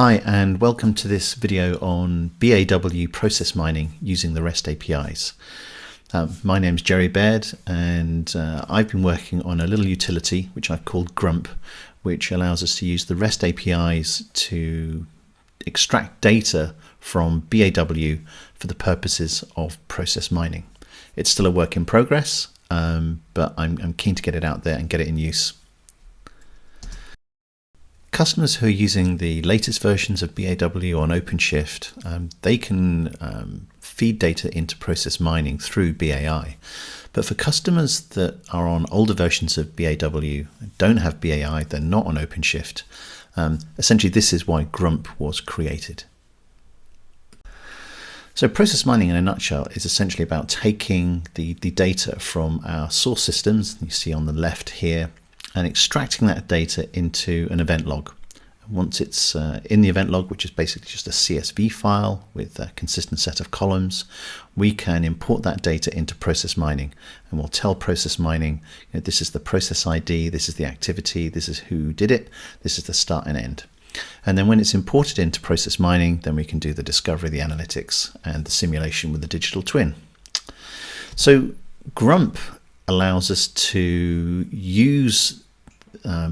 Hi and welcome to this video on BAW process mining using the REST APIs. My name's Gerry and I've been working on a little utility which I've called Grump, which allows us to use the REST APIs to extract data from BAW for the purposes of process mining. It's still a work in progress, but I'm keen to get it out there and get it in use. Customers who are using the latest versions of BAW on OpenShift, they can feed data into process mining through BAI. But for customers that are on older versions of BAW, don't have BAI, they're not on OpenShift, essentially this is why Grump was created. So process mining in a nutshell is essentially about taking the data from our source systems, you see on the left here, and extracting that data into an event log. Once it's in the event log, which is basically just a CSV file with a consistent set of columns, we can import that data into process mining, and we'll tell process mining, this is the process ID, this is the activity, this is who did it, this is the start and end. And then when it's imported into process mining, then we can do the discovery, the analytics, and the simulation with the digital twin. So Grump allows us to use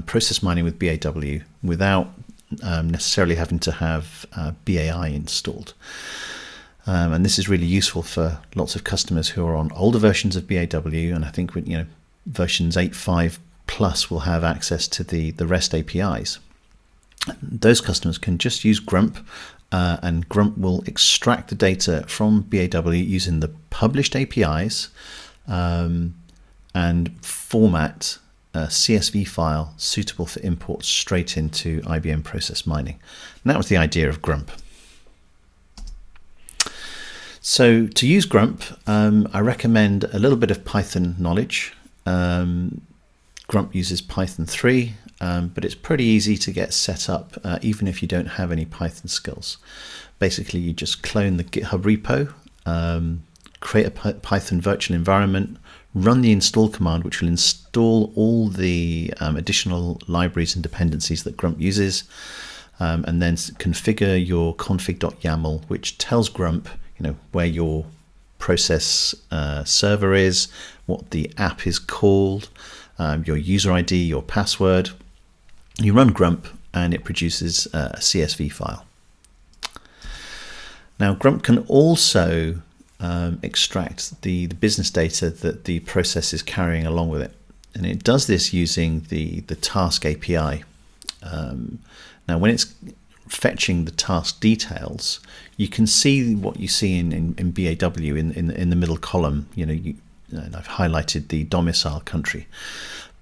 process mining with BAW without necessarily having to have BAI installed. And this is really useful for lots of customers who are on older versions of BAW, and I think versions 8.5 plus will have access to the REST APIs. Those customers can just use Grump, and Grump will extract the data from BAW using the published APIs and format a CSV file suitable for import straight into IBM process mining. And that was the idea of Grump. So to use Grump, I recommend a little bit of Python knowledge. Grump uses Python 3, but it's pretty easy to get set up even if you don't have any Python skills. Basically, you just clone the GitHub repo, create a Python virtual environment, run the install command, which will install all the additional libraries and dependencies that Grump uses, and then configure your config.yaml, which tells Grump where your process server is, what the app is called, your user ID, your password. You run Grump and it produces a CSV file. Now Grump can also extract the business data that the process is carrying along with it, and it does this using the task API. Now when it's fetching the task details, you can see what you see in BAW in the middle column. I've highlighted the domicile country,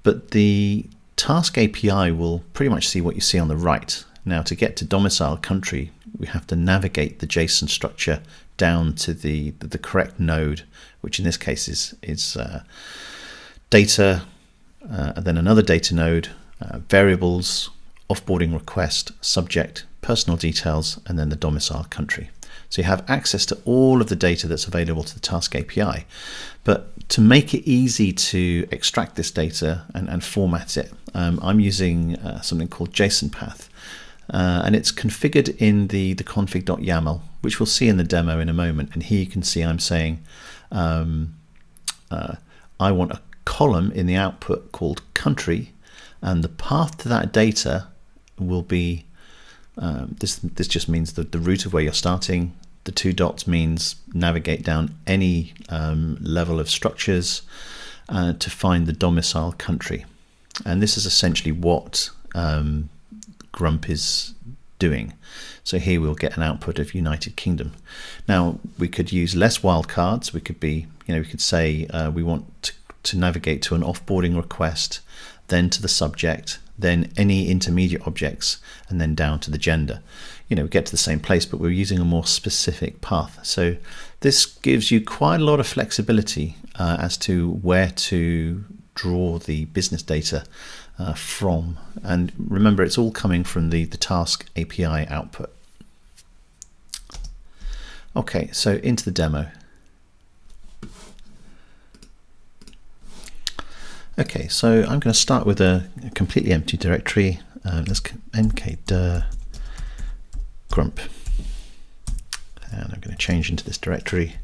but the task API will pretty much see what you see on the right. Now to get to domicile country, we have to navigate the JSON structure down to the correct node, which in this case is data, and then another data node, variables, offboarding request, subject, personal details, and then the domicile country. So you have access to all of the data that's available to the task API. But to make it easy to extract this data and format it, I'm using something called JSON path. And it's configured in the config.yaml, which we'll see in the demo in a moment. And here you can see I'm saying I want a column in the output called country, and the path to that data will be this just means the root of where you're starting. The 2 dots means navigate down any level of structures to find the domicile country. And this is essentially what Grump is doing. So here we'll get an output of United Kingdom. Now we could use less wildcards. We could be, we could say we want to navigate to an offboarding request, then to the subject, then any intermediate objects, and then down to the gender. We get to the same place, but we're using a more specific path. So this gives you quite a lot of flexibility as to where to draw the business data from. And remember, it's all coming from the task API output. Okay, so into the demo. Okay, so I'm going to start with a completely empty directory. Let's mkdir Grump. And I'm going to change into this directory.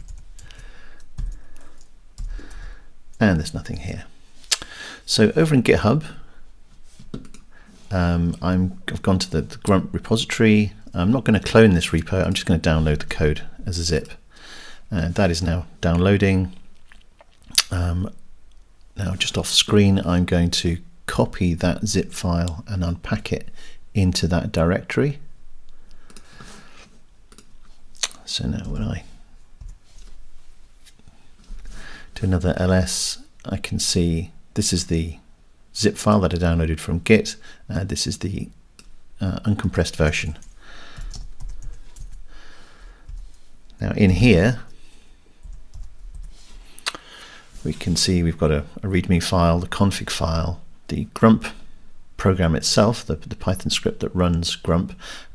And there's nothing here. So over in GitHub, I've gone to the Grump repository. I'm not going to clone this repo. I'm just going to download the code as a zip. And that is now downloading. Now just off screen, I'm going to copy that zip file and unpack it into that directory. So now when I do another ls, I can see this is the zip file that I downloaded from Git. This is the uncompressed version. Now in here, we can see we've got a README file, the config file, the Grump program itself, the Python script that runs Grump,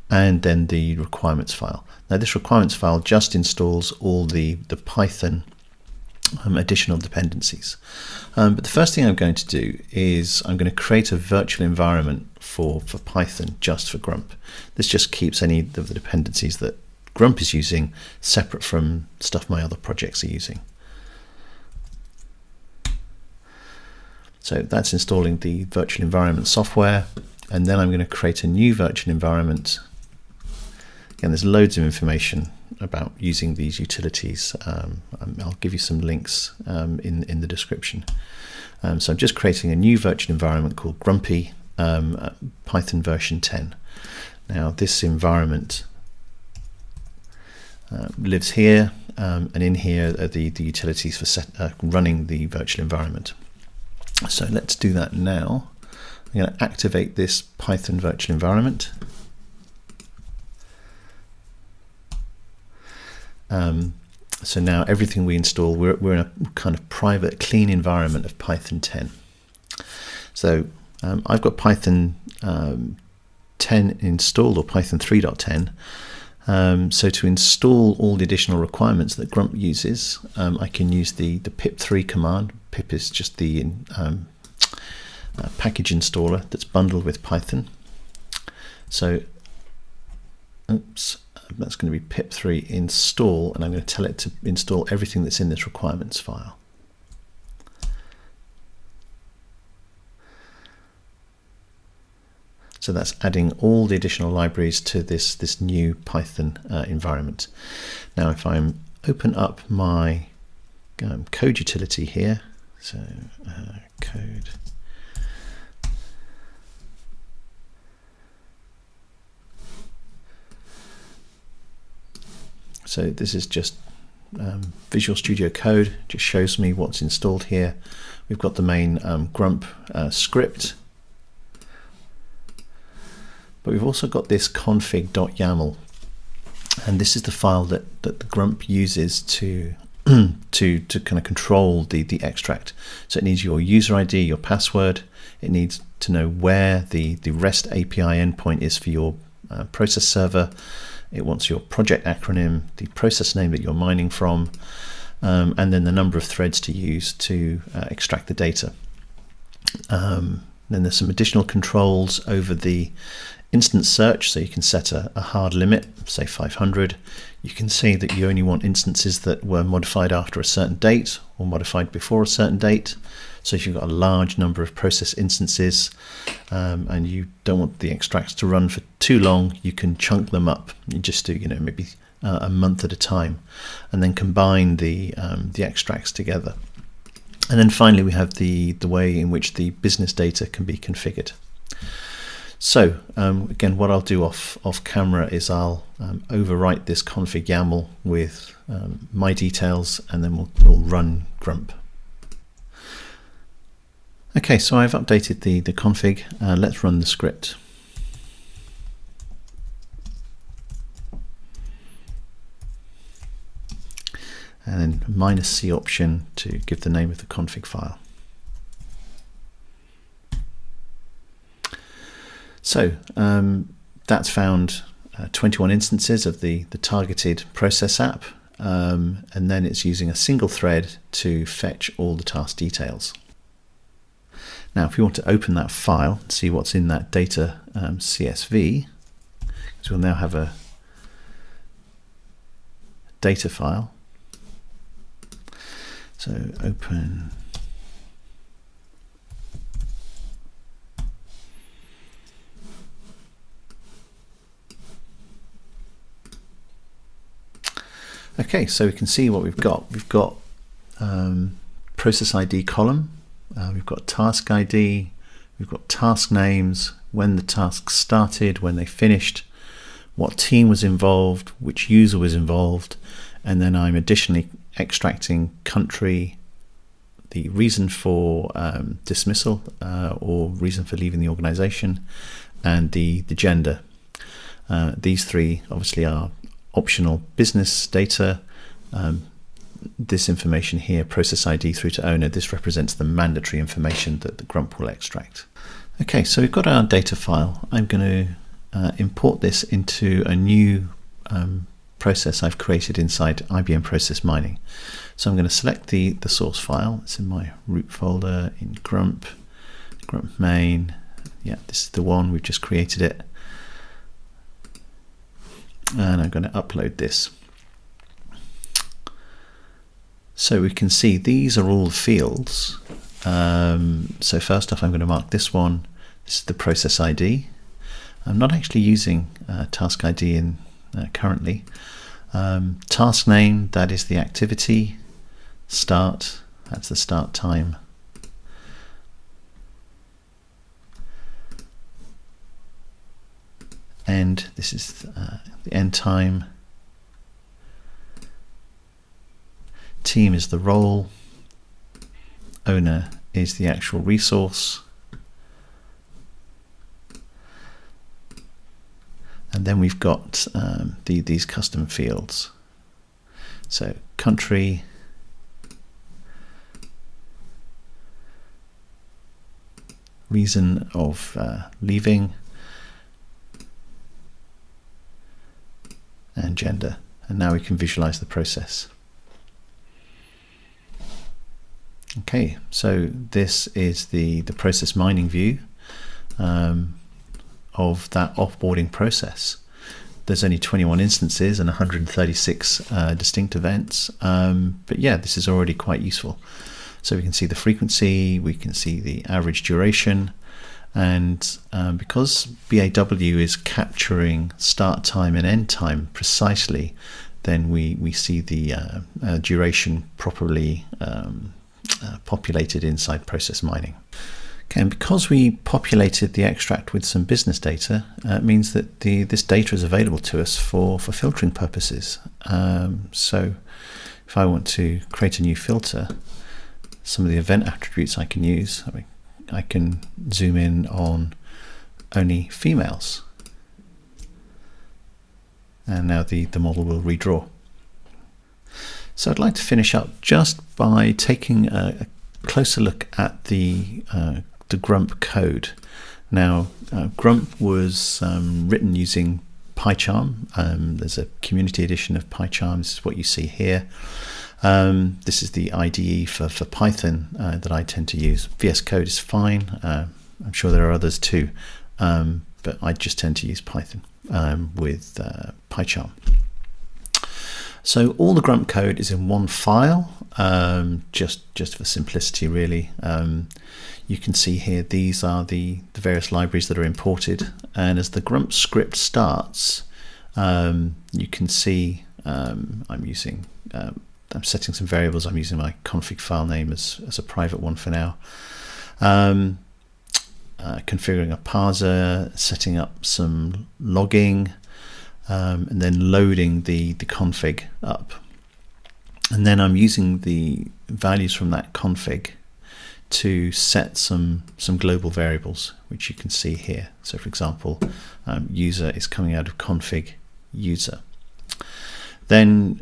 and then the requirements file. Now this requirements file just installs all the Python additional dependencies. But the first thing I'm going to do is I'm going to create a virtual environment for Python just for Grump. This just keeps any of the dependencies that Grump is using separate from stuff my other projects are using. So that's installing the virtual environment software, and then I'm going to create a new virtual environment. Again, there's loads of information about using these utilities. I'll give you some links in the description. So I'm just creating a new virtual environment called Grumpy Python version 10. Now this environment lives here, and in here are the utilities for running the virtual environment. So let's do that now. I'm going to activate this Python virtual environment. So now everything we install, we're in a kind of private, clean environment of Python 10. So I've got Python 10 installed, or Python 3.10. So to install all the additional requirements that Grump uses, I can use the pip3 command. Pip is just the package installer that's bundled with Python. So, oops, that's going to be pip3 install, and I'm going to tell it to install everything that's in this requirements file. So that's adding all the additional libraries to this new Python environment. Now if I open up my code utility here, so code, so this is just Visual Studio Code, just shows me what's installed here. We've got the main Grump script, but we've also got this config.yaml, and this is the file that the Grump uses to kind of control the extract. So it needs your user ID, your password. It needs to know where the REST API endpoint is for your process server. It wants your project acronym, the process name that you're mining from, and then the number of threads to use to extract the data. Then there's some additional controls over the instance search, so you can set a hard limit, say 500. You can see that you only want instances that were modified after a certain date or modified before a certain date. So if you've got a large number of process instances and you don't want the extracts to run for too long, you can chunk them up. You just do, maybe a month at a time, and then combine the extracts together. And then finally we have the way in which the business data can be configured. So again, what I'll do off camera is I'll overwrite this config YAML with my details, and then we'll run Grump. Okay, so I've updated the config. Let's run the script. And then -c option to give the name of the config file. So that's found 21 instances of the targeted process app, and then it's using a single thread to fetch all the task details. Now if we want to open that file and see what's in that data CSV, so we'll now have a data file. So open okay, so we can see what we've got. We've got process ID column, we've got task ID, we've got task names, when the task started, when they finished, what team was involved, which user was involved, and then I'm additionally extracting country, the reason for dismissal or reason for leaving the organization, and the gender. These three obviously are optional business data. This information here, process ID through to owner, this represents the mandatory information that the Grump will extract. Okay, so we've got our data file. I'm going to import this into a new process I've created inside IBM Process Mining. So I'm going to select the source file. It's in my root folder in Grump main. Yeah, this is the one, we've just created it. And I'm going to upload this. So we can see these are all the fields. So first off, I'm going to mark this one. This is the process ID. I'm not actually using task ID in currently. Task name, that is the activity. Start, that's the start time. End, this is the end time. Team is the role. Owner is the actual resource. And then we've got these custom fields. So country, reason of leaving, and gender. And now we can visualize the process. Okay, so this is the process mining view of that offboarding process. There's only 21 instances and 136 distinct events, but yeah, this is already quite useful. So we can see the frequency, we can see the average duration, and because BAW is capturing start time and end time precisely, then we see the duration properly populated inside process mining. Okay, and because we populated the extract with some business data, it means that this data is available to us for filtering purposes. So if I want to create a new filter, some of the event attributes I can use, I can zoom in on only females. And now the model will redraw. So I'd like to finish up just by taking a closer look at the Grump code. Now, Grump was written using PyCharm. There's a community edition of PyCharm. This is what you see here. This is the IDE for Python that I tend to use. VS Code is fine. I'm sure there are others too, but I just tend to use Python with PyCharm. So all the Grump code is in one file, just for simplicity really. You can see here these are the various libraries that are imported, and as the Grump script starts, you can see I'm setting some variables. I'm using my config file name as a private one for now. Configuring a parser, setting up some logging, and then loading the config up. And then I'm using the values from that config to set some global variables, which you can see here. So for example, user is coming out of config user. Then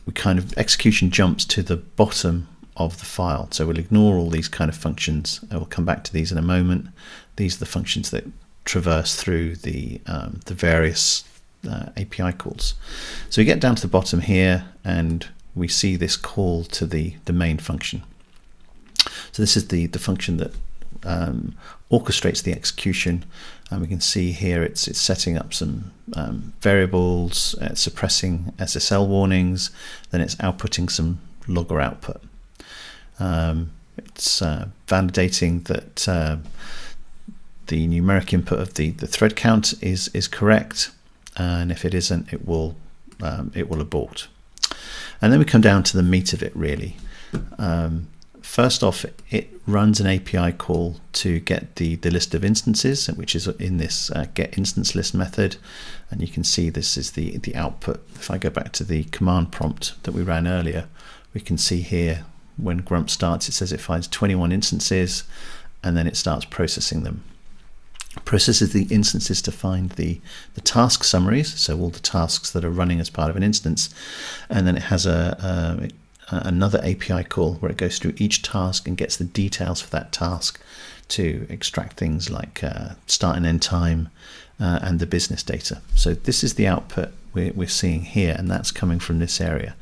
we kind of execution jumps to the bottom of the file. So we'll ignore all these kind of functions. I will come back to these in a moment. These are the functions that traverse through the various API calls. So we get down to the bottom here and we see this call to the main function. So this is the function that orchestrates the execution. and we can see here it's setting up some variables, suppressing SSL warnings, then it's outputting some logger output. It's validating that the numeric input of the thread count is correct, and if it isn't, it will abort. And then we come down to the meat of it, really. First off, it runs an API call to get the list of instances, which is in this get instance list method, and you can see this is the output. If I go back to the command prompt that we ran earlier, we can see here when Grump starts, it says it finds 21 instances, and then it starts processing them. Processes the instances to find the task summaries, so all the tasks that are running as part of an instance, and then it has another API call where it goes through each task and gets the details for that task to extract things like start and end time and the business data. So this is the output we're seeing here, and that's coming from this area.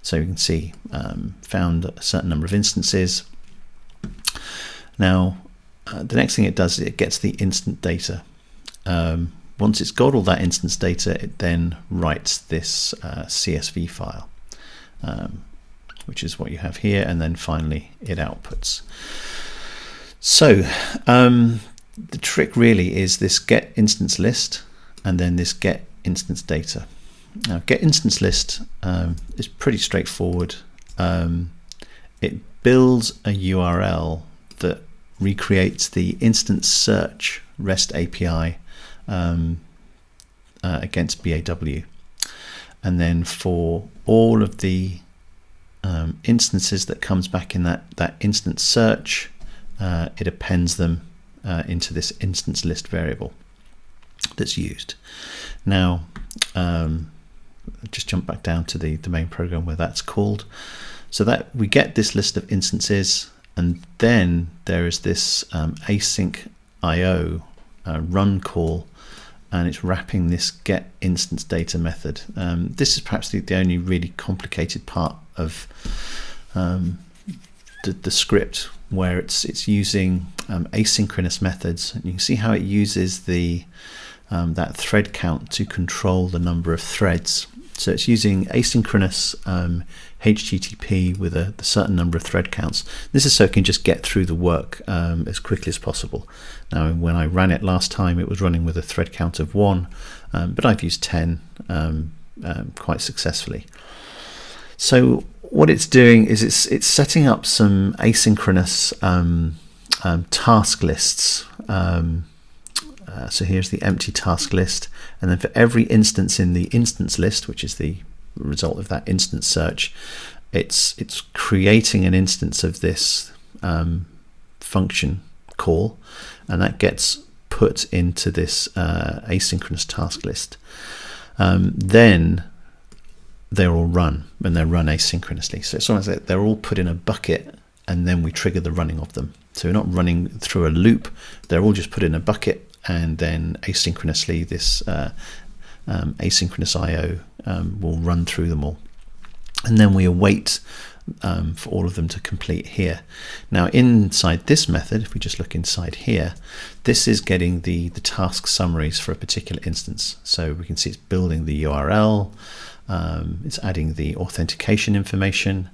So you can see found a certain number of instances. Now the next thing it does is it gets the instant data. Once it's got all that instance data, it then writes this CSV file, which is what you have here, and then finally it outputs. So the trick really is this get instance list and then this get instance data. Now get instance list is pretty straightforward. It builds a URL that recreates the instance search REST API against BAW, and then for all of the instances that comes back in that instance search, it appends them into this instance list variable that's used. Now just jump back down to the main program where that's called, so that we get this list of instances, and then there is this async IO run call, and it's wrapping this get instance data method. This is perhaps the only really complicated part of the script, where it's using asynchronous methods. And you can see how it uses that thread count to control the number of threads. So it's using asynchronous HTTP with a certain number of thread counts. This is so it can just get through the work as quickly as possible. Now, when I ran it last time, it was running with a thread count of 1, but I've used 10 quite successfully. So what it's doing is it's setting up some asynchronous task lists. So here's the empty task list, and then for every instance in the instance list, which is the result of that instance search, it's creating an instance of this function call, and that gets put into this asynchronous task list. Then they're all run, and they're run asynchronously. So it's almost like they're all put in a bucket, and then we trigger the running of them. So we're not running through a loop, they're all just put in a bucket, and then asynchronously this asynchronous IO will run through them all, and then we await for all of them to complete here. Now inside this method, if we just look inside here, this is getting the task summaries for a particular instance. So we can see it's building the URL, it's adding the authentication information,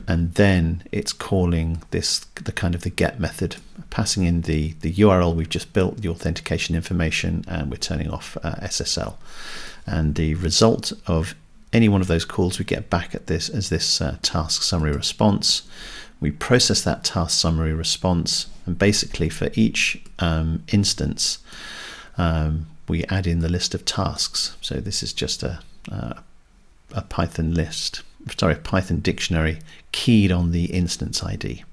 and then it's calling the get method, passing in the URL we've just built, the authentication information, and we're turning off SSL. And the result of any one of those calls we get back at this as this task summary response. We process that task summary response, and basically for each instance we add in the list of tasks. So this is just a Python Python dictionary keyed on the instance ID.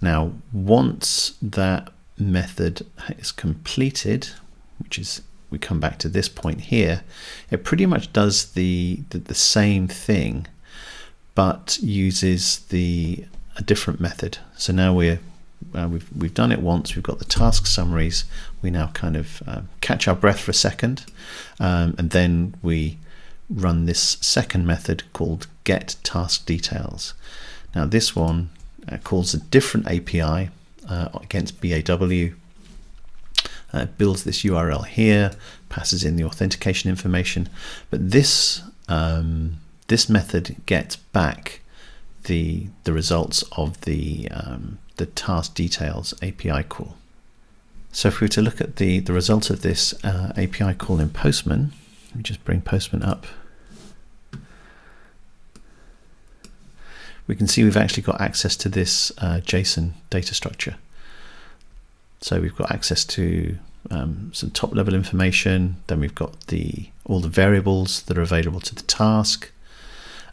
Now once that method is completed, which is, we come back to this point here, it pretty much does the same thing but uses a different method. So now we've done it once, we've got the task summaries, we now kind of catch our breath for a second, and then we run this second method called get task details. Now this one calls a different API against BAW, builds this URL here, passes in the authentication information, but this this method gets back the results of the task details API call. So if we were to look at the result of this API call in Postman, let me just bring Postman up. We can see we've actually got access to this JSON data structure. So we've got access to some top level information, then we've got all the variables that are available to the task,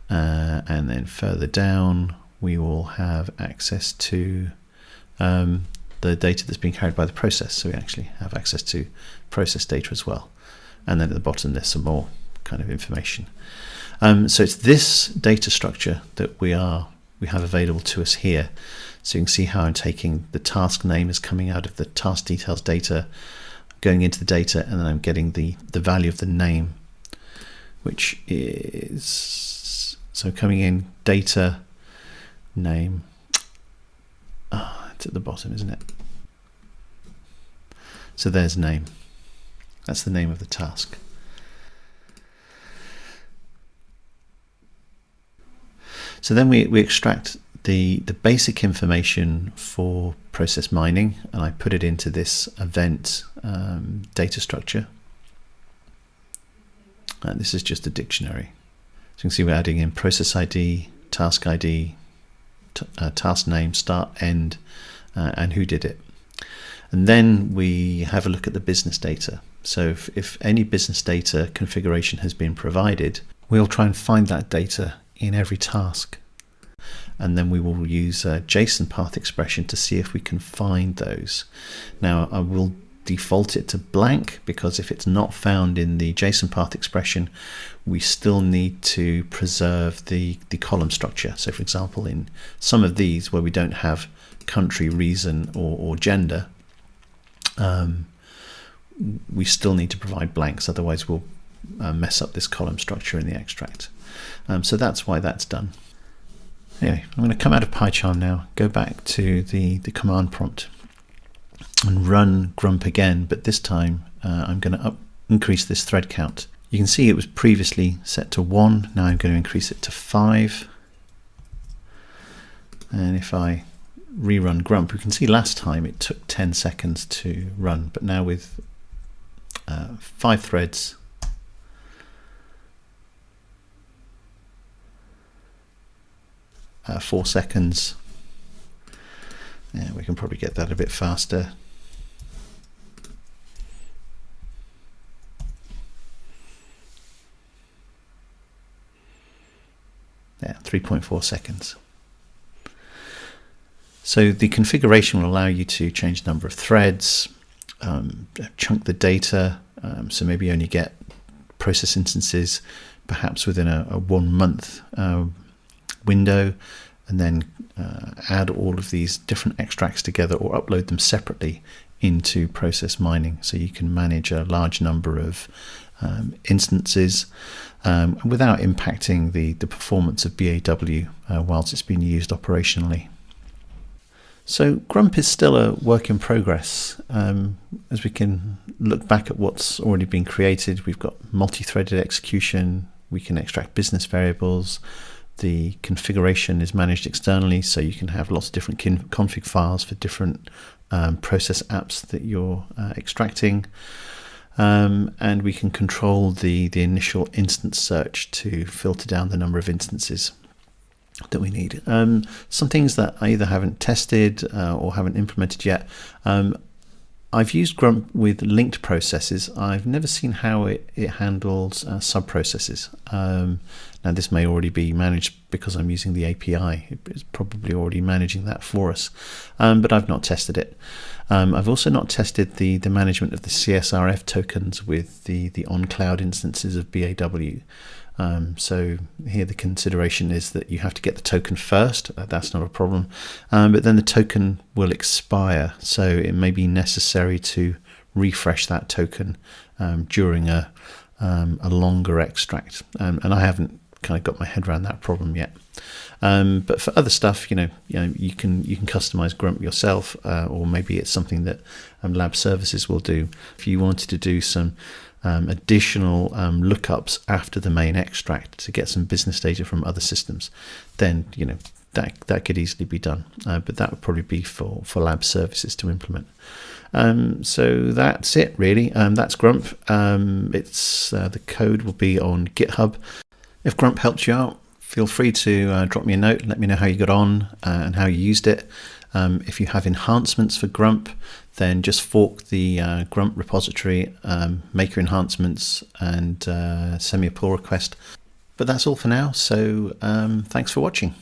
and then further down we will have access to the data that's being carried by the process. So we actually have access to process data as well. And then at the bottom there's some more kind of information. So it's this data structure that we have available to us here. So you can see how I'm taking the task name is coming out of the task details data, going into the data, and then I'm getting the value of the name, which is, so coming in data name, it's at the bottom, isn't it? So there's name, that's the name of the task. So then we extract the basic information for process mining, and I put it into this event data structure. This is just a dictionary. So you can see we're adding in process ID, task ID, task name, start, end, and who did it. And then we have a look at the business data. So if any business data configuration has been provided, we'll try and find that data in every task. And then we will use a JSON path expression to see if we can find those. Now I will default it to blank, because if it's not found in the JSON path expression, we still need to preserve the column structure. So for example, in some of these where we don't have country, reason, or gender, we still need to provide blanks, otherwise we'll mess up this column structure in the extract. So that's why that's done. Anyway, I'm going to come out of PyCharm now, go back to the command prompt and run Grump again, but this time I'm going to increase this thread count. You can see it was previously set to 1, now I'm going to increase it to 5. And if I rerun Grump, we can see last time it took 10 seconds to run, but now with 5 threads, – 4 seconds. Yeah, we can probably get that a bit faster. Yeah, 3.4 seconds. So the configuration will allow you to change the number of threads, chunk the data, so maybe only get process instances perhaps within a 1 month window, and then add all of these different extracts together or upload them separately into process mining, so you can manage a large number of instances without impacting the performance of BAW whilst it's being used operationally. So Grump is still a work in progress. As we can look back at what's already been created, we've got multi-threaded execution, we can extract business variables, the configuration is managed externally, so you can have lots of different config files for different process apps that you're extracting, and we can control the initial instance search to filter down the number of instances that we need. Some things that I either haven't tested or haven't implemented yet. I've used Grump with linked processes. I've never seen how it handles sub-processes. Now this may already be managed because I'm using the API. It's probably already managing that for us, but I've not tested it. I've also not tested the management of the CSRF tokens with the on-cloud instances of BAW. So here the consideration is that you have to get the token first. That's not a problem, but then the token will expire, so it may be necessary to refresh that token during a longer extract, and I haven't kind of got my head around that problem yet. But for other stuff, you can customize Grump yourself, or maybe it's something that Lab Services will do. If you wanted to do some additional lookups after the main extract to get some business data from other systems, then that could easily be done. But that would probably be for Lab Services to implement. So that's it really. That's Grump. It's the code will be on GitHub. If Grump helped you out, feel free to drop me a note and let me know how you got on and how you used it. If you have enhancements for Grump, then just fork the Grump repository, make your enhancements, and send me a pull request. But that's all for now, so thanks for watching.